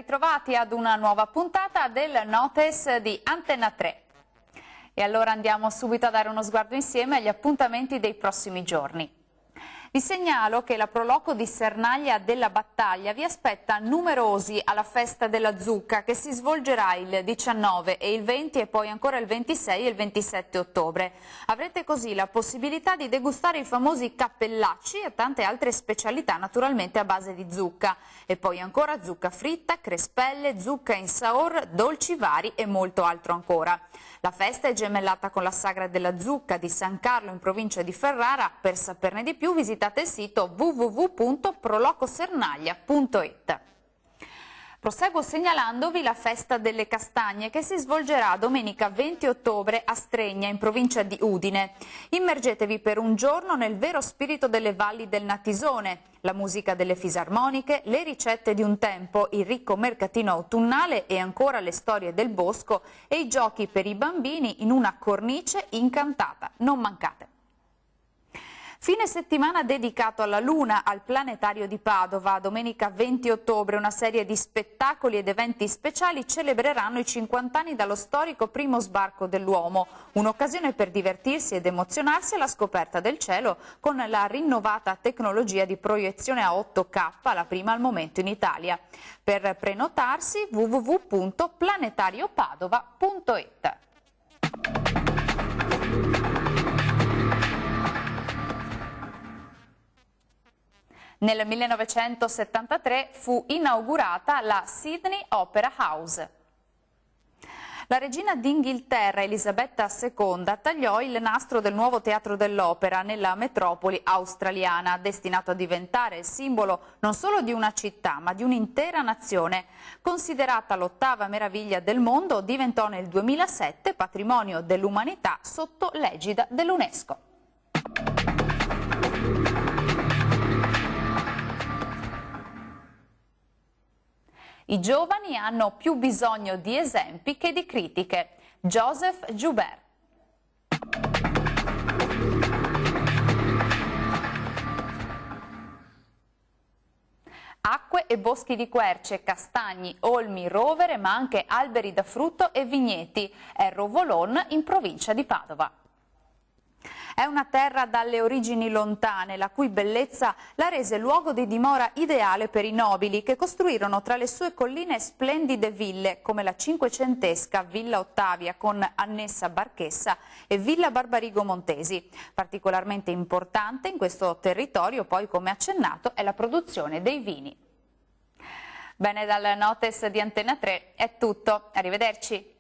ritrovati ad una nuova puntata del Notice di Antenna 3. E allora andiamo subito a dare uno sguardo insieme agli appuntamenti dei prossimi giorni. Vi segnalo che la Proloco di Sernaglia della Battaglia vi aspetta numerosi alla Festa della Zucca, che si svolgerà il 19 e il 20 e poi ancora il 26 e il 27 ottobre. Avrete così la possibilità di degustare i famosi cappellacci e tante altre specialità naturalmente a base di zucca. E poi ancora zucca fritta, crespelle, zucca in saor, dolci vari e molto altro ancora. La festa è gemellata con la Sagra della Zucca di San Carlo in provincia di Ferrara. Per saperne di più visitate il sito www.prolocosernaglia.it. Proseguo segnalandovi la Festa delle Castagne che si svolgerà domenica 20 ottobre a Stregna in provincia di Udine. Immergetevi per un giorno nel vero spirito delle valli del Natisone, la musica delle fisarmoniche, le ricette di un tempo, il ricco mercatino autunnale e ancora le storie del bosco e i giochi per i bambini in una cornice incantata. Non mancate! Fine settimana dedicato alla Luna al Planetario di Padova. Domenica 20 ottobre una serie di spettacoli ed eventi speciali celebreranno i 50 anni dallo storico primo sbarco dell'uomo. Un'occasione per divertirsi ed emozionarsi alla scoperta del cielo con la rinnovata tecnologia di proiezione a 8K, la prima al momento in Italia. Per prenotarsi www.planetariopadova.it. Nel 1973 fu inaugurata la Sydney Opera House. La regina d'Inghilterra Elisabetta II tagliò il nastro del nuovo teatro dell'opera nella metropoli australiana, destinato a diventare il simbolo non solo di una città ma di un'intera nazione. Considerata l'ottava meraviglia del mondo, diventò nel 2007 patrimonio dell'umanità sotto l'egida dell'UNESCO. I giovani hanno più bisogno di esempi che di critiche. Joseph Joubert. Acque e boschi di querce, castagni, olmi, rovere, ma anche alberi da frutto e vigneti. È Rovolon in provincia di Padova. È una terra dalle origini lontane, la cui bellezza la rese luogo di dimora ideale per i nobili, che costruirono tra le sue colline splendide ville, come la cinquecentesca Villa Ottavia con annessa Barchessa e Villa Barbarigo Montesi. Particolarmente importante in questo territorio, poi, come accennato, è la produzione dei vini. Bene, dal Notice di Antenna 3 è tutto. Arrivederci.